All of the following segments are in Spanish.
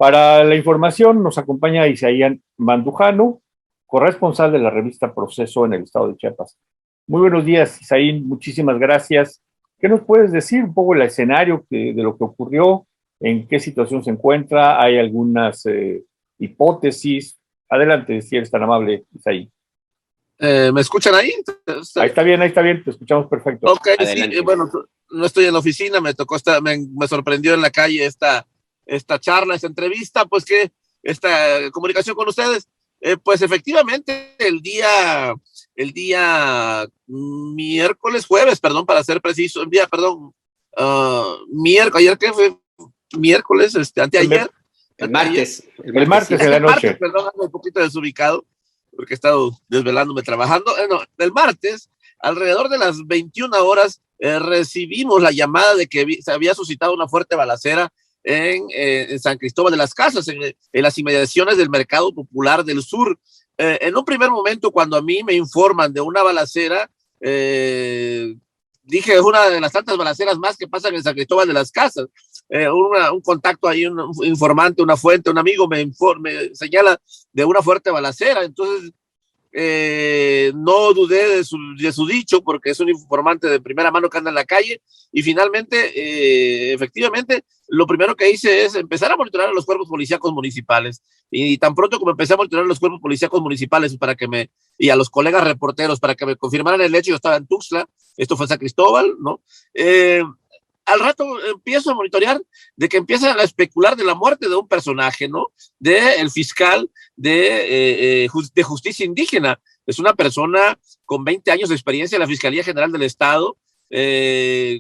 Para la información nos acompaña Isaín Mandujano, corresponsal de la revista Proceso en el estado de Chiapas. Muy buenos días, Isaín, muchísimas gracias. ¿Qué nos puedes decir un poco el escenario de lo que ocurrió? ¿En qué situación se encuentra? ¿Hay algunas hipótesis? Adelante, si eres tan amable, Isaín. ¿Me escuchan ahí? Ahí está bien, te escuchamos perfecto. Ok, adelante. Sí, bueno, no estoy en la oficina, me tocó me sorprendió en la calle esta charla, esta entrevista, pues que esta comunicación con ustedes. Pues efectivamente, el día jueves, perdón, para ser preciso, miércoles, ayer que fue miércoles, anteayer. El martes en la noche. Perdón, ando un poquito desubicado, porque he estado desvelándome trabajando. No, el martes, alrededor de las 21 horas, recibimos la llamada de que se había suscitado una fuerte balacera en San Cristóbal de las Casas, en las inmediaciones del Mercado Popular del Sur. En un primer momento, cuando a mí me informan de una balacera, dije, es una de las tantas balaceras más que pasan en San Cristóbal de las Casas. Un contacto ahí, un informante, una fuente, un amigo me señala de una fuerte balacera. Entonces no dudé de su dicho, porque es un informante de primera mano que anda en la calle, y finalmente, efectivamente, lo primero que hice es empezar a monitorar a los cuerpos policíacos municipales, y tan pronto como empecé a monitorar a los cuerpos policíacos municipales y a los colegas reporteros para que me confirmaran el hecho, yo estaba en Tuxtla, esto fue en San Cristóbal, ¿no? Al rato empiezo a monitorear de que empiezan a especular de la muerte de un personaje, ¿no? El fiscal de Justicia Indígena. Es una persona con 20 años de experiencia en la Fiscalía General del Estado,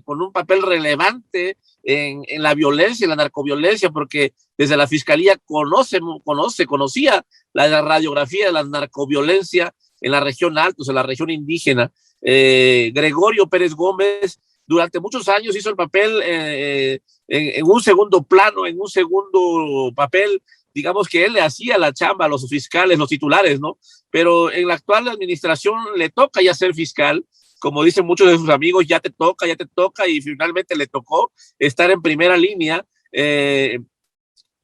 con un papel relevante en la violencia, en la narcoviolencia, porque desde la Fiscalía conocía la radiografía de la narcoviolencia en la región Altos, en la región indígena. Gregorio Pérez Gómez durante muchos años hizo el papel en un segundo plano, en un segundo papel, digamos que él le hacía la chamba a los fiscales, los titulares, ¿no? Pero en la actual administración le toca ya ser fiscal, como dicen muchos de sus amigos, ya te toca, y finalmente le tocó estar en primera línea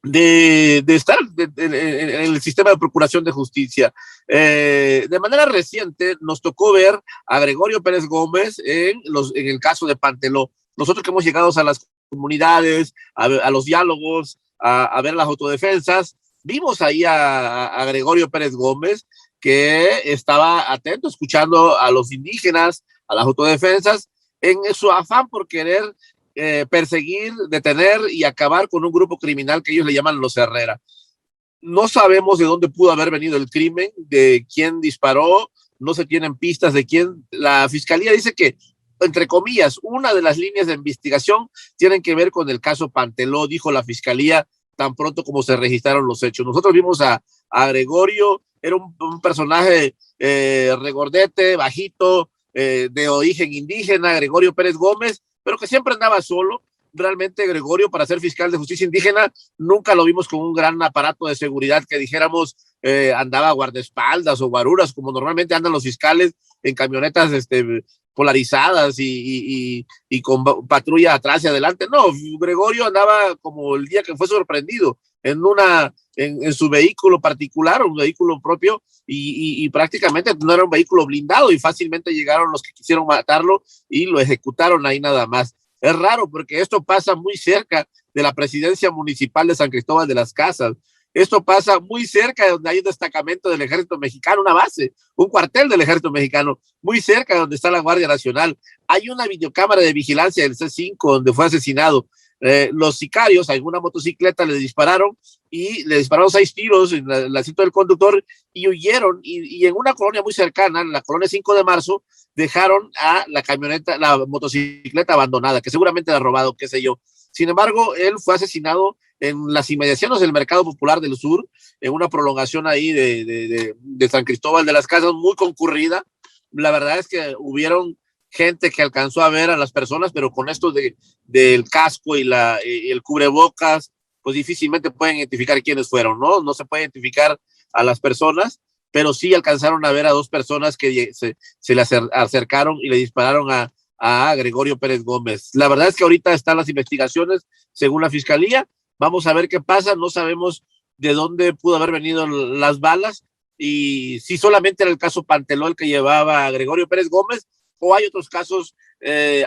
de estar en el sistema de procuración de justicia. De manera reciente nos tocó ver a Gregorio Pérez Gómez en el caso de Panteló. Nosotros que hemos llegado a las comunidades, a los diálogos, a ver las autodefensas, vimos ahí a Gregorio Pérez Gómez, que estaba atento, escuchando a los indígenas, a las autodefensas, en su afán por querer perseguir, detener y acabar con un grupo criminal que ellos le llaman los Herrera. No sabemos de dónde pudo haber venido el crimen, de quién disparó, no se tienen pistas de quién. La fiscalía dice que, entre comillas, una de las líneas de investigación tienen que ver con el caso Panteló, dijo la fiscalía tan pronto como se registraron los hechos. Nosotros vimos a Gregorio, era un personaje regordete, bajito, de origen indígena, Gregorio Pérez Gómez, pero que siempre andaba solo. Realmente Gregorio, para ser fiscal de justicia indígena, nunca lo vimos con un gran aparato de seguridad que dijéramos andaba guardaespaldas o guaruras, como normalmente andan los fiscales en camionetas polarizadas y con patrulla atrás y adelante. No, Gregorio andaba como el día que fue sorprendido en su vehículo particular, un vehículo propio, y prácticamente no era un vehículo blindado, y fácilmente llegaron los que quisieron matarlo y lo ejecutaron ahí nada más. Es raro porque esto pasa muy cerca de la presidencia municipal de San Cristóbal de las Casas. Esto pasa muy cerca de donde hay un destacamento del Ejército Mexicano, una base, un cuartel del Ejército Mexicano, muy cerca de donde está la Guardia Nacional. Hay una videocámara de vigilancia del C5 donde fue asesinado. Los sicarios, a una motocicleta le dispararon 6 tiros en el asiento del conductor y huyeron, y en una colonia muy cercana, en la colonia 5 de marzo, dejaron a la motocicleta abandonada, que seguramente la ha robado, qué sé yo. Sin embargo, él fue asesinado en las inmediaciones del Mercado Popular del Sur, en una prolongación ahí de San Cristóbal de las Casas, muy concurrida. La verdad es que hubieron gente que alcanzó a ver a las personas, pero con esto del casco y el cubrebocas, pues difícilmente pueden identificar quiénes fueron, ¿no? No se puede identificar a las personas, pero sí alcanzaron a ver a 2 personas que se le acercaron y le dispararon a Gregorio Pérez Gómez. La verdad es que ahorita están las investigaciones, según la fiscalía, Vamos a ver qué pasa, no sabemos de dónde pudo haber venido las balas y si solamente era el caso Panteló el que llevaba a Gregorio Pérez Gómez o hay otros casos que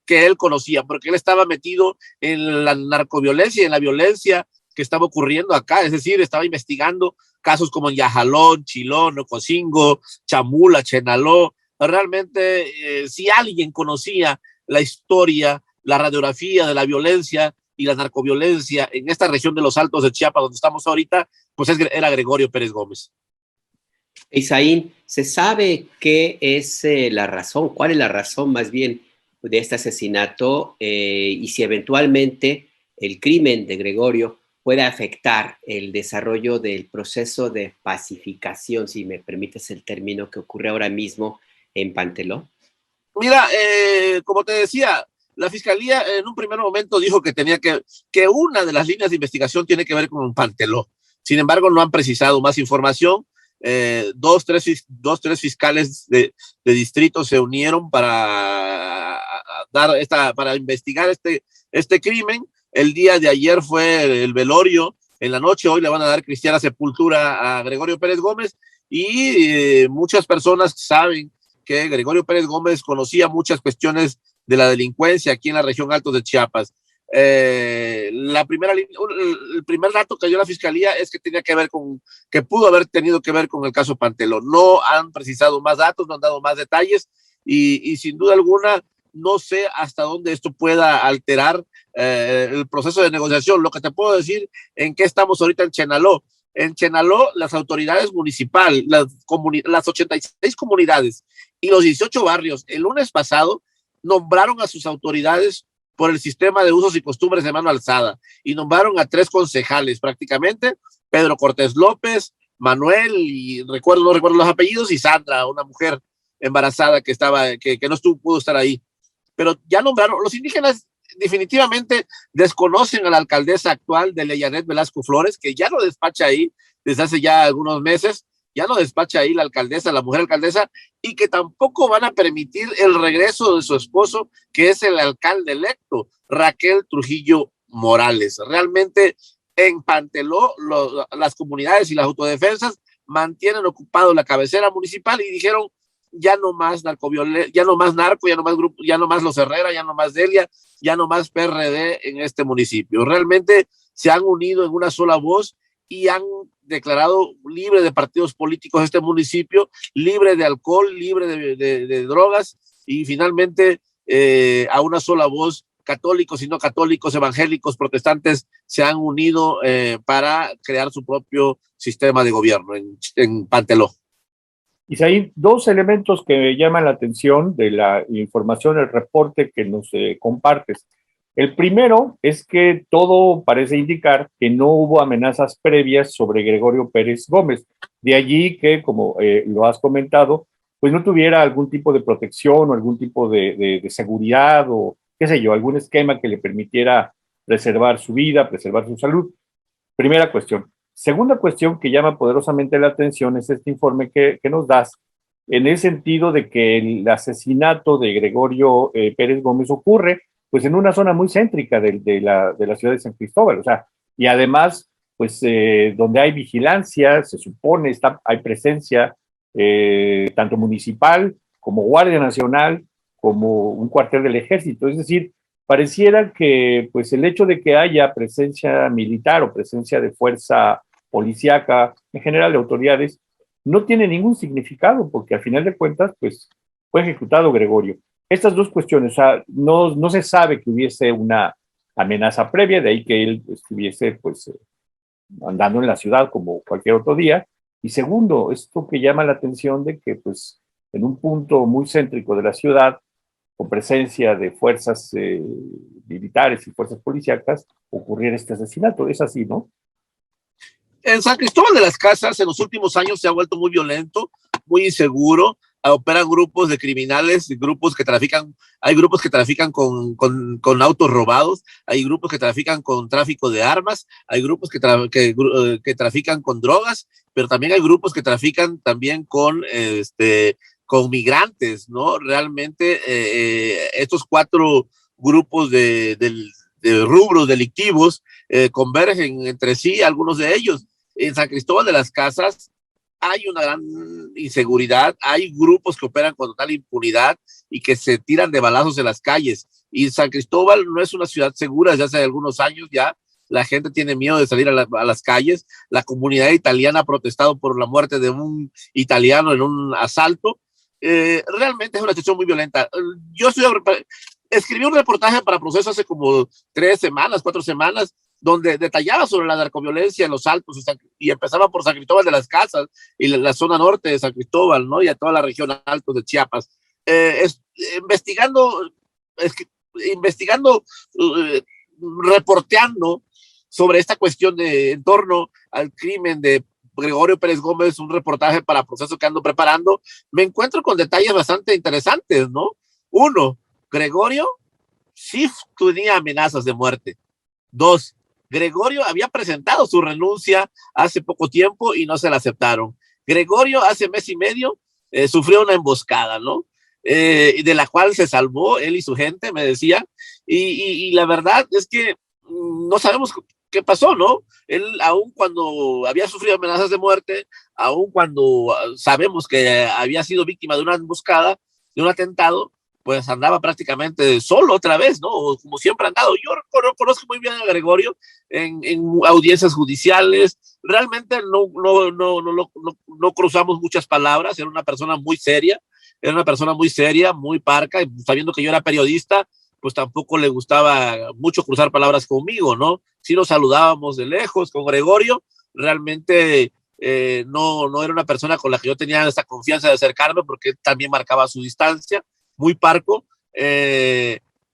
él conocía, porque él estaba metido en la narcoviolencia y en la violencia que estaba ocurriendo acá, es decir, estaba investigando casos como en Yajalón, Chilón, Ocosingo, Chamula, Chenaló. Realmente, si alguien conocía la historia, la radiografía de la violencia y la narcoviolencia en esta región de los Altos de Chiapas, donde estamos ahorita, pues era Gregorio Pérez Gómez. Isaín, ¿se sabe qué es la razón, cuál es la razón más bien de este asesinato y si eventualmente el crimen de Gregorio puede afectar el desarrollo del proceso de pacificación, si me permites el término, que ocurre ahora mismo en Panteló? Mira, como te decía, la fiscalía en un primer momento dijo que tenía que una de las líneas de investigación tiene que ver con Panteló. Sin embargo, no han precisado más información. Tres fiscales de distrito se unieron para investigar este crimen. El día de ayer fue el velorio, en la noche hoy le van a dar cristiana sepultura a Gregorio Pérez Gómez y muchas personas saben que Gregorio Pérez Gómez conocía muchas cuestiones de la delincuencia aquí en la región Altos de Chiapas. El primer dato que dio la fiscalía es que que pudo haber tenido que ver con el caso Panteló. No han precisado más datos, no han dado más detalles y sin duda alguna no sé hasta dónde esto pueda alterar el proceso de negociación. Lo que te puedo decir en qué estamos ahorita en Chenaló. En Chenaló, las autoridades municipales, las 86 comunidades y los 18 barrios, el lunes pasado, nombraron a sus autoridades por el sistema de usos y costumbres de mano alzada y nombraron a 3 concejales prácticamente, Pedro Cortés López, Manuel, y no recuerdo los apellidos, y Sandra, una mujer embarazada que no pudo estar ahí. Pero ya nombraron, los indígenas definitivamente desconocen a la alcaldesa actual de Leyanet Velasco Flores, que ya lo despacha ahí desde hace ya algunos meses, ya lo despacha ahí la alcaldesa, la mujer alcaldesa, y que tampoco van a permitir el regreso de su esposo, que es el alcalde electo, Raquel Trujillo Morales. Realmente en Panteló las comunidades y las autodefensas mantienen ocupado la cabecera municipal y dijeron ya no más narcoviolencia, ya no más narco, ya no más grupo, ya no más los Herrera, ya no más Delia, ya no más PRD en este municipio. Realmente se han unido en una sola voz y han declarado libre de partidos políticos este municipio, libre de alcohol, libre de drogas y finalmente a una sola voz católicos y no católicos, evangélicos, protestantes se han unido para crear su propio sistema de gobierno en Panteló. Y hay 2 elementos que llaman la atención de la información, el reporte que nos compartes. El primero es que todo parece indicar que no hubo amenazas previas sobre Gregorio Pérez Gómez. De allí que, como lo has comentado, pues no tuviera algún tipo de protección o algún tipo de seguridad o qué sé yo, algún esquema que le permitiera preservar su vida, preservar su salud. Primera cuestión. Segunda cuestión que llama poderosamente la atención es este informe que nos das, en el sentido de que el asesinato de Gregorio Pérez Gómez ocurre pues en una zona muy céntrica de la ciudad de San Cristóbal, o sea, y además, pues donde hay vigilancia, se supone, hay presencia tanto municipal como Guardia Nacional, como un cuartel del ejército, es decir, pareciera que pues el hecho de que haya presencia militar o presencia de fuerza policíaca, en general de autoridades, no tiene ningún significado, porque al final de cuentas, pues fue ejecutado Gregorio. Estas 2 cuestiones, o sea, no se sabe que hubiese una amenaza previa, de ahí que él estuviese pues andando en la ciudad como cualquier otro día. Y segundo, esto que llama la atención de que pues en un punto muy céntrico de la ciudad, con presencia de fuerzas militares y fuerzas policíacas, ocurriera este asesinato. Es así, ¿no? En San Cristóbal de las Casas en los últimos años se ha vuelto muy violento, muy inseguro, operan grupos de criminales, grupos que trafican, hay grupos que trafican con autos robados, hay grupos que trafican con tráfico de armas, hay grupos que trafican con drogas, pero también hay grupos que trafican también con migrantes, ¿no? Realmente estos 4 grupos rubros delictivos convergen entre sí, algunos de ellos. En San Cristóbal de las Casas hay una gran inseguridad, hay grupos que operan con total impunidad y que se tiran de balazos en las calles. Y San Cristóbal no es una ciudad segura desde hace algunos años ya. La gente tiene miedo de salir a las calles. La comunidad italiana ha protestado por la muerte de un italiano en un asalto. Realmente es una situación muy violenta. Escribí un reportaje para Proceso hace como 4 semanas, donde detallaba sobre la narcoviolencia en los Altos y empezaba por San Cristóbal de las Casas y la zona norte de San Cristóbal, ¿no? Y a toda la región Altos de Chiapas. Investigando, reporteando sobre esta cuestión en torno al crimen de Gregorio Pérez Gómez, un reportaje para Proceso que ando preparando, me encuentro con detalles bastante interesantes, ¿no? Uno, Gregorio sí tenía amenazas de muerte. Dos, Gregorio había presentado su renuncia hace poco tiempo y no se la aceptaron. Gregorio hace mes y medio sufrió una emboscada, ¿no? De la cual se salvó él y su gente, me decía, y la verdad es que no sabemos qué pasó, ¿no? Él, aun cuando había sufrido amenazas de muerte, aun cuando sabemos que había sido víctima de una emboscada, de un atentado, pues andaba prácticamente solo otra vez, ¿no? Como siempre ha andado. Yo conozco muy bien a Gregorio en audiencias judiciales. Realmente no cruzamos muchas palabras. Era una persona muy seria, muy parca, y sabiendo que yo era periodista, pues tampoco le gustaba mucho cruzar palabras conmigo, ¿no? Sí nos saludábamos de lejos con Gregorio. Realmente no era una persona con la que yo tenía esta confianza de acercarme, porque él también marcaba su distancia, muy parco,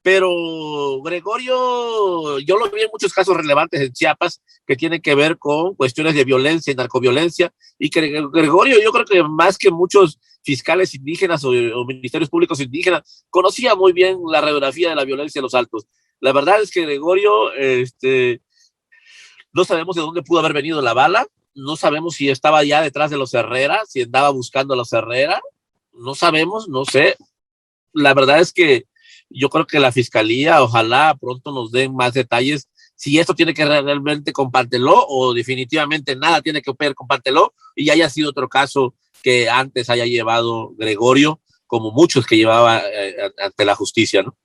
pero Gregorio, yo lo vi en muchos casos relevantes en Chiapas que tienen que ver con cuestiones de violencia y narcoviolencia, y que Gregorio, yo creo que más que muchos fiscales indígenas o ministerios públicos indígenas, conocía muy bien la radiografía de la violencia en los Altos. La verdad es que Gregorio, no sabemos de dónde pudo haber venido la bala, no sabemos si estaba ya detrás de los Herrera, si andaba buscando a los Herrera, no sabemos, no sé. La verdad es que yo creo que la fiscalía, ojalá pronto nos den más detalles si esto tiene que ver realmente con Panteló o definitivamente nada tiene que ver con Panteló y haya sido otro caso que antes haya llevado Gregorio, como muchos que llevaba ante la justicia, ¿no?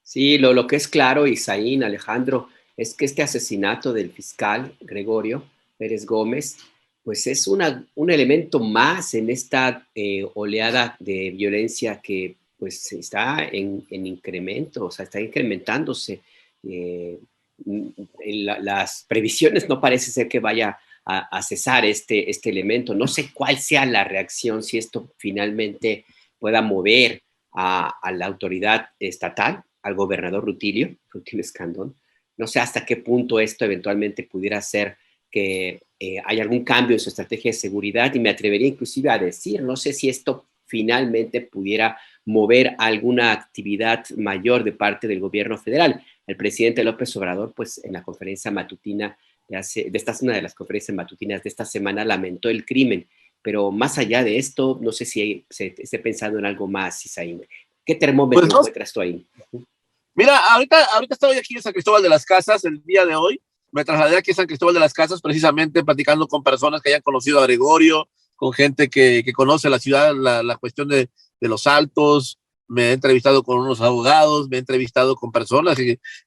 Sí, lo que es claro, Isaín, Alejandro, es que este asesinato del fiscal Gregorio Pérez Gómez, pues es un elemento más en esta oleada de violencia que pues está en incremento, o sea, está incrementándose. Las previsiones no parece ser que vaya a cesar este elemento. No sé cuál sea la reacción, si esto finalmente pueda mover a la autoridad estatal, al gobernador Rutilio Escandón. No sé hasta qué punto esto eventualmente pudiera hacer que haya algún cambio en su estrategia de seguridad, y me atrevería inclusive a decir, no sé si esto finalmente pudiera mover alguna actividad mayor de parte del gobierno federal. El presidente López Obrador, pues en la conferencia matutina una de las conferencias matutinas de esta semana, lamentó el crimen, pero más allá de esto, no sé si se esté pensando en algo más, Isaín. ¿Qué termómetro pues encuentras tú ahí? Mira, ahorita estoy aquí en San Cristóbal de las Casas el día de hoy. Me trasladé aquí a San Cristóbal de las Casas precisamente platicando con personas que hayan conocido a Gregorio, con gente que conoce la ciudad, la cuestión de los Altos. Me he entrevistado con unos abogados, me he entrevistado con personas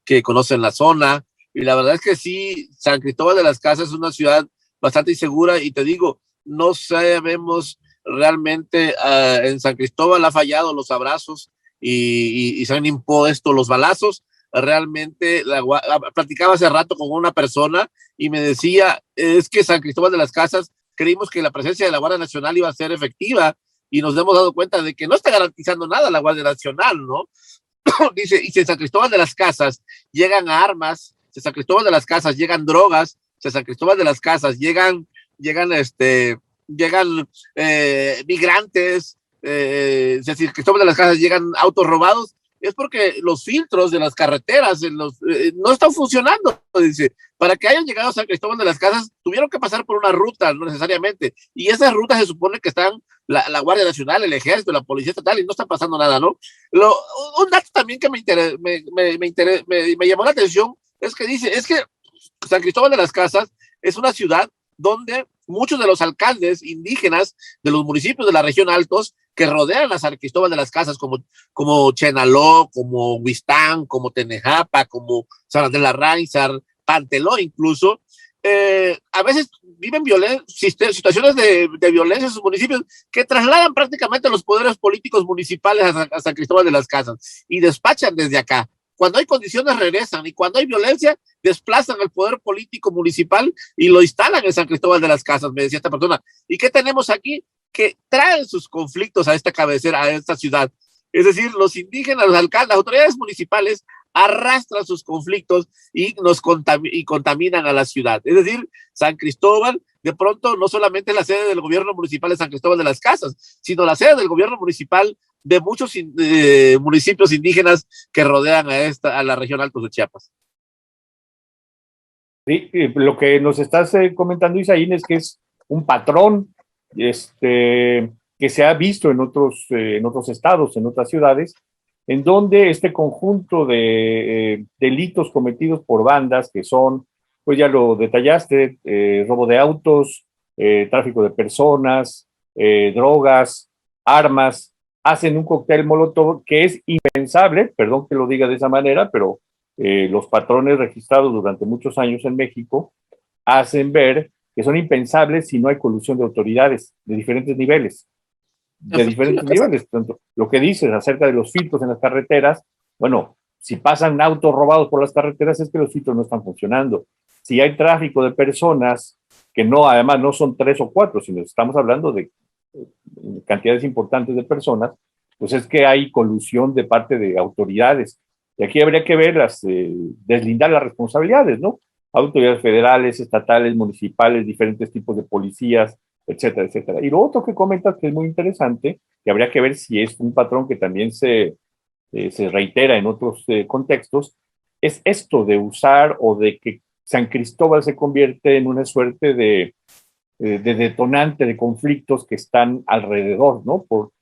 que conocen la zona, y la verdad es que sí, San Cristóbal de las Casas es una ciudad bastante insegura, y te digo, no sabemos realmente, en San Cristóbal ha fallado los abrazos y se han impuesto los balazos. Realmente platicaba hace rato con una persona y me decía, es que San Cristóbal de las Casas creímos que la presencia de la Guardia Nacional iba a ser efectiva, y nos hemos dado cuenta de que no está garantizando nada la Guardia Nacional, ¿no? Dice, y si en San Cristóbal de las Casas llegan armas, si en San Cristóbal de las Casas llegan drogas, si en San Cristóbal de las Casas llegan migrantes, si en San Cristóbal de las Casas llegan autos robados, es porque los filtros de las carreteras no están funcionando. Dice, para que hayan llegado a San Cristóbal de las Casas, tuvieron que pasar por una ruta, no necesariamente, y esas rutas se supone que están la Guardia Nacional, el Ejército, la Policía Estatal, y no está pasando nada, ¿no? Un dato también que me llamó la atención es que dice, es que San Cristóbal de las Casas es una ciudad donde muchos de los alcaldes indígenas de los municipios de la región Altos que rodean a San Cristóbal de las Casas, como Chenaló, como Huistán, como Tenejapa, como San Andrés Larráinzar, Panteló incluso, a veces viven situaciones de violencia en sus municipios que trasladan prácticamente los poderes políticos municipales a San Cristóbal de las Casas y despachan desde acá. Cuando hay condiciones regresan y cuando hay violencia desplazan el poder político municipal y lo instalan en San Cristóbal de las Casas, me decía esta persona. ¿Y qué tenemos aquí? Que traen sus conflictos a esta cabecera, a esta ciudad. Es decir, los indígenas, los alcaldes, las autoridades municipales arrastran sus conflictos y contaminan a la ciudad. Es decir, San Cristóbal de pronto no solamente es la sede del gobierno municipal de San Cristóbal de las Casas, sino la sede del gobierno municipal de muchos municipios indígenas que rodean a la región Altos de Chiapas. Sí, lo que nos estás comentando, Isaín, es que es un patrón que se ha visto en otros estados, en otras ciudades, en donde este conjunto de delitos cometidos por bandas que son, pues ya lo detallaste, robo de autos, tráfico de personas, drogas, armas, hacen un cóctel molotov que es impensable, perdón que lo diga de esa manera, pero los patrones registrados durante muchos años en México hacen ver que son impensables si no hay colusión de autoridades de diferentes niveles. Tanto lo que dices acerca de los filtros en las carreteras, bueno, si pasan autos robados por las carreteras es que los filtros no están funcionando. Si hay tráfico de personas, que no, además no son 3 o 4, sino estamos hablando de cantidades importantes de personas, pues es que hay colusión de parte de autoridades. Y aquí habría que ver deslindar las responsabilidades, ¿no? Autoridades federales, estatales, municipales, diferentes tipos de policías, etcétera, etcétera. Y lo otro que comentas que es muy interesante, que habría que ver si es un patrón que también se reitera en otros contextos, es esto de usar o de que San Cristóbal se convierte en una suerte de detonante de conflictos que están alrededor, ¿no? Por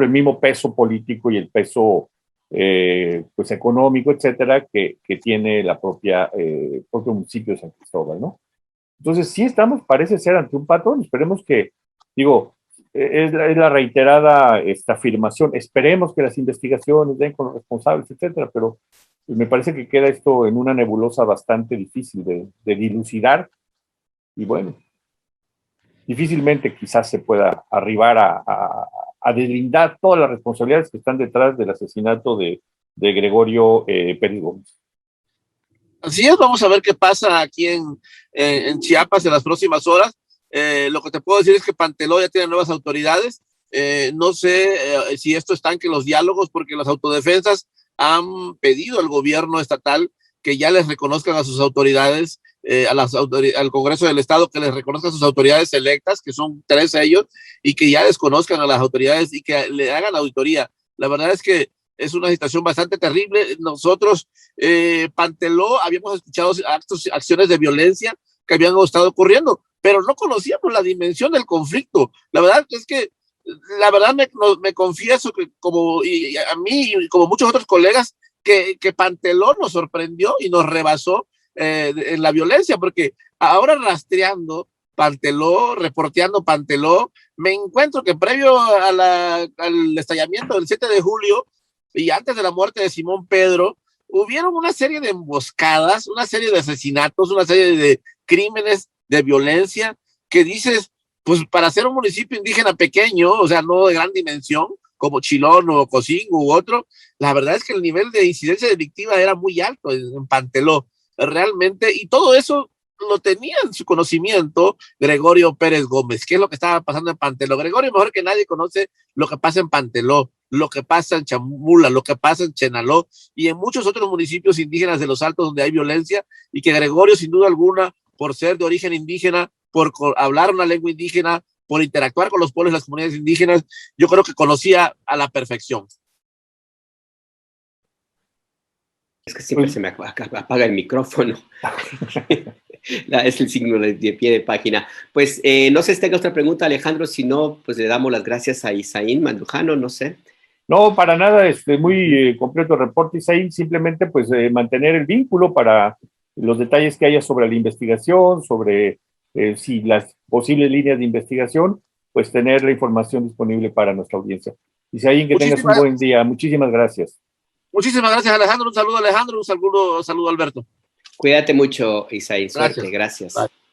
el mismo peso político y el peso pues económico, etcétera, que tiene la propio municipio de San Cristóbal, ¿no? Entonces, sí parece ser ante un patrón, esperemos que, digo, es la reiterada esta afirmación, esperemos que las investigaciones den con los responsables, etcétera, pero me parece que queda esto en una nebulosa bastante difícil de dilucidar, y bueno, difícilmente quizás se pueda arribar a deslindar todas las responsabilidades que están detrás del asesinato de Gregorio Pérez Gómez. Así es, vamos a ver qué pasa aquí en Chiapas en las próximas horas. Lo que te puedo decir es que Panteló ya tiene nuevas autoridades. No sé si esto estanque los diálogos, porque las autodefensas han pedido al gobierno estatal que ya les reconozcan a sus autoridades, al Congreso del Estado, que les reconozcan a sus autoridades electas, que son 3 ellos, y que ya desconozcan a las autoridades y que le hagan auditoría. La verdad es que es una situación bastante terrible. Nosotros, Panteló, habíamos escuchado acciones de violencia que habían estado ocurriendo, pero no conocíamos la dimensión del conflicto. La verdad es que, me confieso que a mí y como muchos otros colegas, que Panteló nos sorprendió y nos rebasó en la violencia, porque ahora rastreando Panteló, reporteando Panteló, me encuentro que previo al estallamiento del 7 de julio y antes de la muerte de Simón Pedro, hubieron una serie de emboscadas, una serie de asesinatos, una serie de crímenes de violencia que dices, pues para ser un municipio indígena pequeño, o sea, no de gran dimensión, como Chilón o Cocingo u otro, la verdad es que el nivel de incidencia delictiva era muy alto en Panteló, realmente, y todo eso lo tenía en su conocimiento Gregorio Pérez Gómez. ¿Qué es lo que estaba pasando en Panteló? Gregorio mejor que nadie conoce lo que pasa en Panteló, lo que pasa en Chamula, lo que pasa en Chenaló y en muchos otros municipios indígenas de los Altos donde hay violencia, y que Gregorio, sin duda alguna, por ser de origen indígena, por hablar una lengua indígena, por interactuar con los pueblos y las comunidades indígenas, yo creo que conocía a la perfección. Es que siempre se me apaga el micrófono. Es el signo de pie de página. Pues no sé si tenga otra pregunta, Alejandro. Si no, pues le damos las gracias a Isaín Mandujano, no sé. No, para nada, muy completo el reporte, Isaín. Simplemente pues mantener el vínculo para los detalles que haya sobre la investigación, sobre si las posibles líneas de investigación, pues tener la información disponible para nuestra audiencia. Isaín, que tengas un buen día. Muchísimas gracias. Muchísimas gracias, Alejandro. Un saludo, Alejandro. Un saludo, Alberto. Cuídate mucho, Isaín. Suerte. Gracias. Gracias.